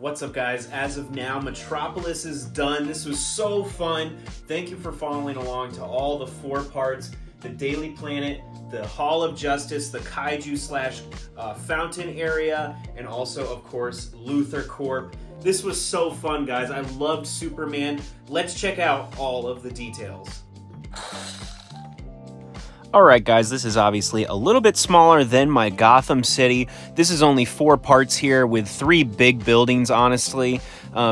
What's up, guys? As of now, Metropolis is done. This was so fun. Thank you for following along to all the 4 parts: the Daily Planet, the Hall of Justice, the Kaiju slash fountain area, and also, of course, LexCorp. This was so fun, guys. I loved Superman. Let's check out all of the details. Alright guys, this is obviously a little bit smaller than my Gotham City. This is only 4 parts here with 3 big buildings, honestly,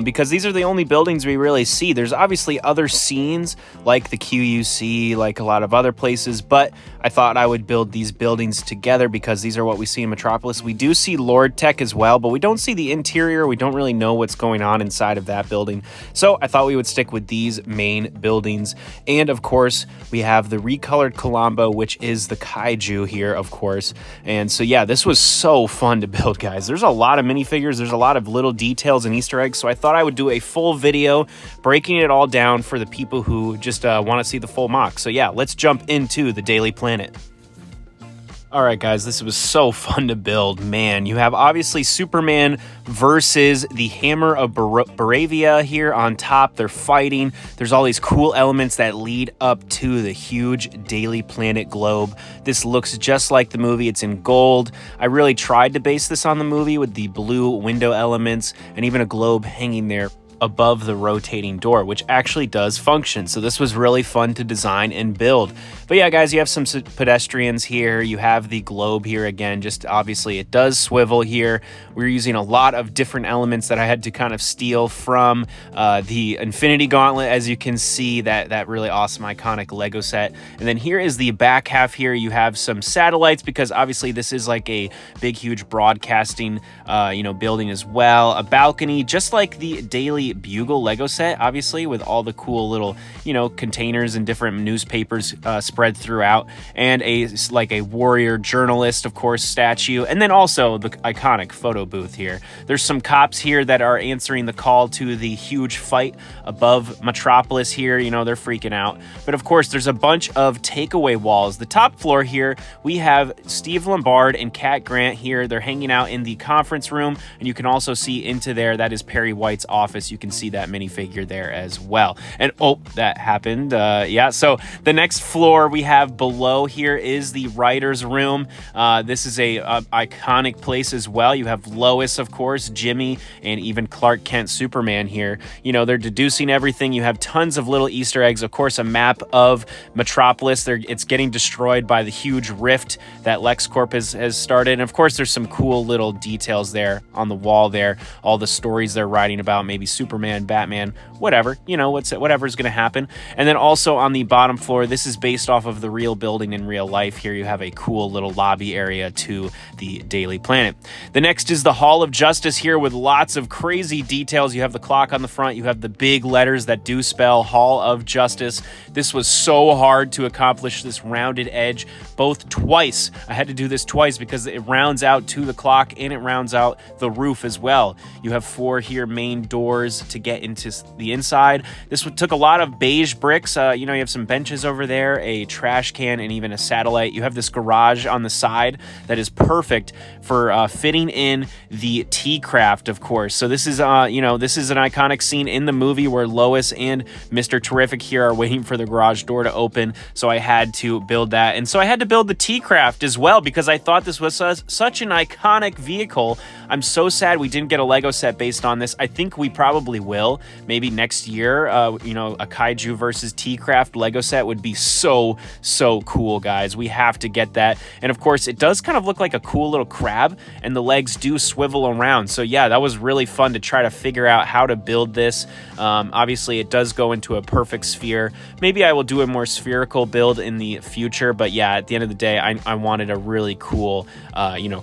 because these are the only buildings we really see. There's obviously other scenes like the QUC, like a lot of other places, but I thought I would build these buildings together because these are what we see in Metropolis. We do see Lord Tech as well, but we don't see the interior. We don't really know what's going on inside of that building. So I thought we would stick with these main buildings. And of course, we have the recolored Colombo, which is the Kaiju here, of course. And so yeah, this was so fun to build, guys. There's a lot of minifigures. There's a lot of little details and Easter eggs. So I thought I would do a full video breaking it all down for the people who just want to see the full mock. So yeah, let's jump into the Daily Planet. Alright guys, this was so fun to build. Man, you have obviously Superman versus the Hammer of Baravia here on top. They're fighting. There's all these cool elements that lead up to the huge Daily Planet globe. This looks just like the movie. It's in gold. I really tried to base this on the movie with the blue window elements and even a globe hanging there above the rotating door, which actually does function. So this was really fun to design and build. But yeah, guys, you have some pedestrians here. You have the globe here again. Just obviously it does swivel here. We're using a lot of different elements that I had to kind of steal from the Infinity Gauntlet, as you can see, that really awesome iconic Lego set. And then here is the back half here. You have some satellites because obviously this is like a big, huge broadcasting building as well. A balcony, just like the Daily Bugle Lego set, obviously, with all the cool little containers and different newspapers spread throughout, and a warrior journalist, of course, statue, and then also the iconic photo booth here. There's some cops here that are answering the call to the huge fight above Metropolis here. They're freaking out. But of course, there's a bunch of takeaway walls. The top floor here, we have Steve Lombard and Cat Grant here. They're hanging out in the conference room, and you can also see into there. That is Perry White's office. You can see that minifigure there as well. And oh, that happened. Yeah, so the next floor we have below here is the writer's room. This is a iconic place as well. You have Lois, of course, Jimmy, and even Clark Kent Superman here. They're deducing everything. You have tons of little Easter eggs. Of course, a map of Metropolis. It's getting destroyed by the huge rift that LexCorp has started. And of course, there's some cool little details there on the wall there. All the stories they're writing about, maybe Superman, Batman, whatever, whatever's going to happen. And then also on the bottom floor, this is based off of the real building in real life. Here you have a cool little lobby area to the Daily Planet. The next is the Hall of Justice here with lots of crazy details. You have the clock on the front. You have the big letters that do spell Hall of Justice. This was so hard to accomplish this rounded edge both twice. I had to do this twice because it rounds out to the clock and it rounds out the roof as well. You have 4 here main doors to get into the inside. This took a lot of beige bricks. You have some benches over there, a trash can, and even a satellite. You have this garage on the side that is perfect for fitting in the T-Craft, of course. So this is, this is an iconic scene in the movie where Lois and Mr. Terrific here are waiting for the garage door to open. So I had to build that. And so I had to build the T-Craft as well because I thought this was such an iconic vehicle. I'm so sad we didn't get a Lego set based on this. I think we probably will. Maybe next year, a Kaiju versus T-Craft Lego set would be so cool, guys. We have to get that. And of course, it does kind of look like a cool little crab, and the legs do swivel around. So yeah, that was really fun to try to figure out how to build this. Obviously, it does go into a perfect sphere. Maybe I will do a more spherical build in the future, but yeah, at the end of the day, I wanted a really cool,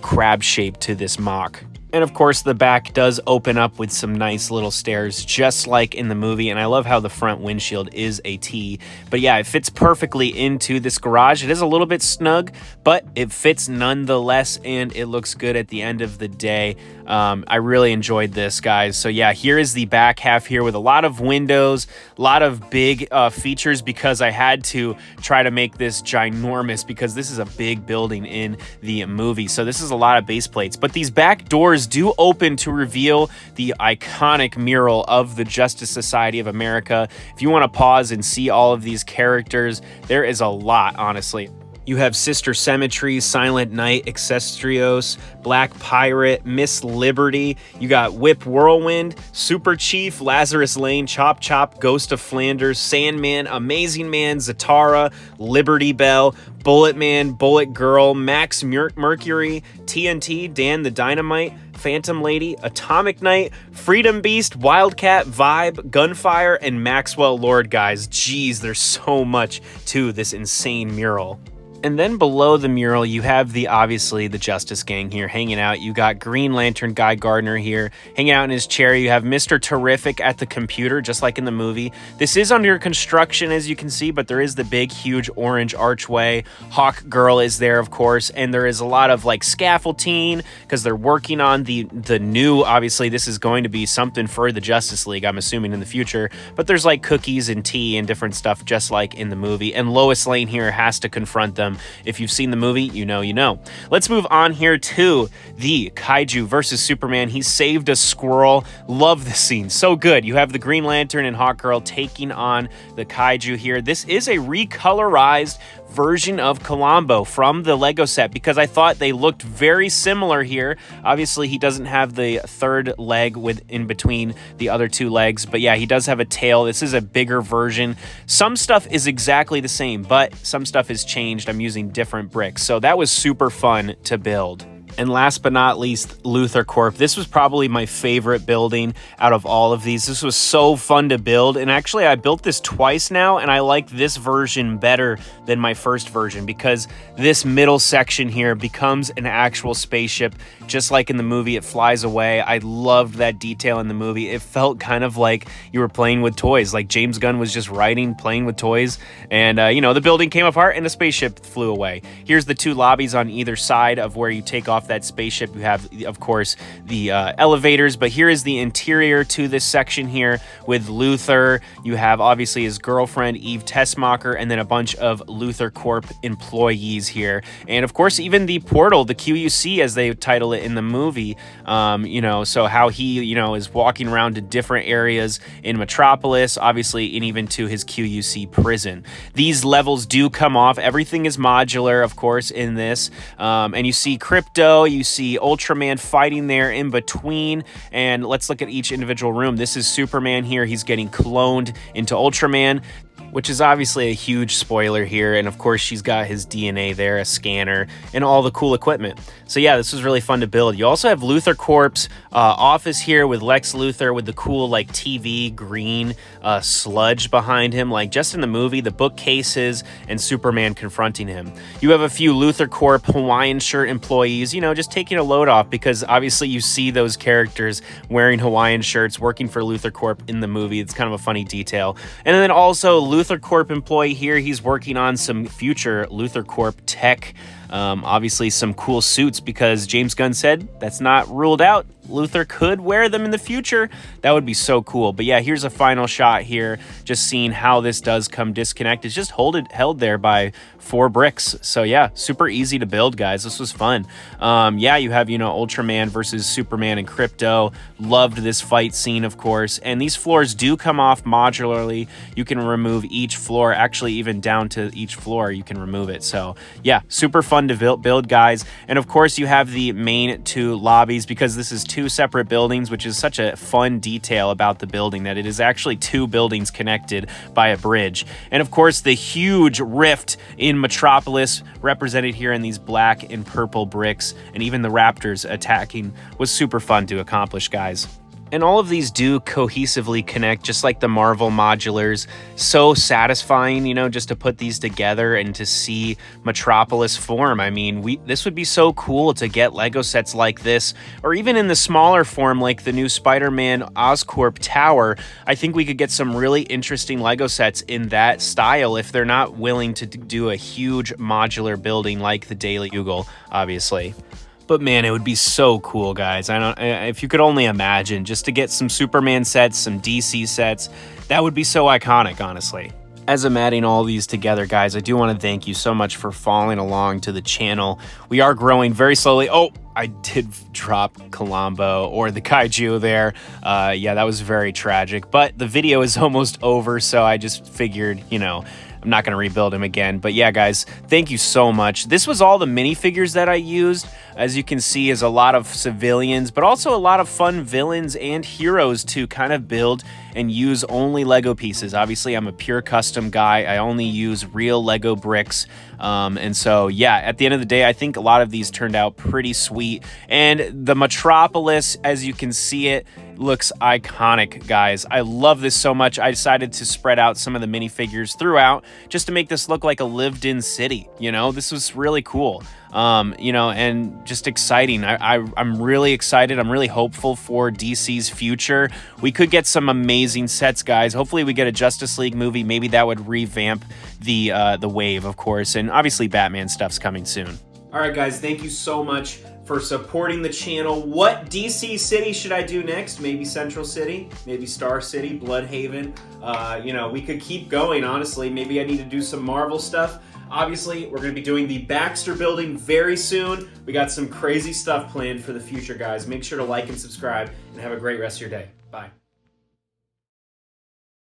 crab shape to this mock. And of course, the back does open up with some nice little stairs, just like in the movie. And I love how the front windshield is a T. But yeah, it fits perfectly into this garage. It is a little bit snug, but it fits nonetheless, and it looks good at the end of the day. I really enjoyed this, guys. So yeah, here is the back half here with a lot of windows, a lot of big features, because I had to try to make this ginormous because this is a big building in the movie. So this is a lot of base plates, but these back doors do open to reveal the iconic mural of the Justice Society of America. If you want to pause and see all of these characters, there is a lot, honestly. You have Sister Symmetry, Silent Night, Excestrios, Black Pirate, Miss Liberty. You got Whip Whirlwind, Super Chief, Lazarus Lane, Chop Chop, Ghost of Flanders, Sandman, Amazing Man, Zatara, Liberty Bell, Bullet Man, Bullet Girl, Max Mercury, TNT, Dan the Dynamite, Phantom Lady, Atomic Knight, Freedom Beast, Wildcat, Vibe, Gunfire, and Maxwell Lord, guys. Jeez, there's so much to this insane mural. And then below the mural, you have obviously the Justice Gang here hanging out. You got Green Lantern Guy Gardner here hanging out in his chair. You have Mr. Terrific at the computer, just like in the movie. This is under construction, as you can see, but there is the big, huge orange archway. Hawk Girl is there, of course, and there is a lot of like scaffolding because they're working on the new, obviously, this is going to be something for the Justice League, I'm assuming, in the future. But there's like cookies and tea and different stuff, just like in the movie. And Lois Lane here has to confront them. If you've seen the movie, you know you know. Let's move on here to the Kaiju versus Superman. He saved a squirrel. Love this scene. So good. You have the Green Lantern and Hawkgirl taking on the Kaiju here. This is a recolorized version of Colombo from the Lego set because I thought they looked very similar here. Obviously, he doesn't have the third leg in between the other two legs, but yeah, he does have a tail. This is a bigger version. Some stuff is exactly the same, but some stuff is changed. I'm using different bricks, so that was super fun to build. And last but not least, LexCorp. This was probably my favorite building out of all of these. This was so fun to build. And actually, I built this twice now, and I like this version better than my first version because this middle section here becomes an actual spaceship. Just like in the movie, it flies away. I loved that detail in the movie. It felt kind of like you were playing with toys, like James Gunn was just playing with toys. And, the building came apart and the spaceship flew away. Here's the two lobbies on either side of where you take off that spaceship. You have, of course, the elevators, but here is the interior to this section here with Luthor. You have obviously his girlfriend Eve Tessmacher, and then a bunch of LexCorp employees here, and of course even the portal, the QUC as they title it in the movie. So how he is walking around to different areas in Metropolis, obviously, and even to his QUC prison. These levels do come off. Everything is modular, of course, in this, and you see Crypto. You see Ultraman fighting there in between, and let's look at each individual room. This is Superman here. He's getting cloned into Ultraman, which is obviously a huge spoiler here. And of course, she's got his DNA there, a scanner, and all the cool equipment. So yeah, this was really fun to build. You also have LexCorp's office here with Lex Luthor with the cool like TV green sludge behind him, like just in the movie, the bookcases and Superman confronting him. You have a few LexCorp Hawaiian shirt employees, just taking a load off because obviously you see those characters wearing Hawaiian shirts working for LexCorp in the movie. It's kind of a funny detail. And then also LexCorp employee here, he's working on some future LexCorp tech. Obviously some cool suits because James Gunn said that's not ruled out. Luthor could wear them in the future. That would be so cool. But yeah, here's a final shot here, just seeing how this does come disconnect. It's just held there by 4 bricks. So yeah, super easy to build, guys. This was fun. You have, Ultraman versus Superman and Crypto. Loved this fight scene, of course. And these floors do come off modularly. You can remove each floor, actually even down to each floor, you can remove it. So yeah, super fun to build, guys. And of course, you have the main 2 lobbies because this is 2 separate buildings, which is such a fun detail about the building that it is actually 2 buildings connected by a bridge. And of course, the huge rift in Metropolis represented here in these black and purple bricks, and even the raptors attacking was super fun to accomplish, guys. And all of these do cohesively connect, just like the Marvel modulars. So satisfying, just to put these together and to see Metropolis form. I mean, this would be so cool to get Lego sets like this, or even in the smaller form, like the new Spider-Man Oscorp Tower. I think we could get some really interesting Lego sets in that style if they're not willing to do a huge modular building like the Daily Bugle, obviously. But man, it would be so cool, guys. If you could only imagine, just to get some Superman sets, some DC sets, that would be so iconic, honestly. As I'm adding all these together, guys, I do want to thank you so much for following along to the channel. We are growing very slowly. Oh, I did drop Colombo or the Kaiju there. Yeah, that was very tragic, but the video is almost over, so I just figured, you know, I'm not going to rebuild him again. But yeah, guys, thank you so much. This was all the minifigures that I used. As you can see, is a lot of civilians, but also a lot of fun villains and heroes to kind of build and use only Lego pieces. Obviously, I'm a pure custom guy. I only use real Lego bricks. And so, yeah, at the end of the day, I think a lot of these turned out pretty sweet. And the Metropolis, as you can see it, looks iconic, guys. I love this so much. I decided to spread out some of the minifigures throughout just to make this look like a lived-in city. You know, this was really cool. You know, and just exciting. I'm really excited. I'm really hopeful for DC's future. We could get some amazing sets, guys. Hopefully we get a Justice League movie. Maybe that would revamp the wave, of course. And obviously Batman stuff's coming soon. All right, guys, thank you so much for supporting the channel. What DC city should I do next? Maybe Central City, maybe Star City, Bloodhaven. You know, we could keep going, honestly. Maybe I need to do some Marvel stuff. Obviously, we're going to be doing the Baxter building very soon. We got some crazy stuff planned for the future, guys. Make sure to like and subscribe, and have a great rest of your day. Bye.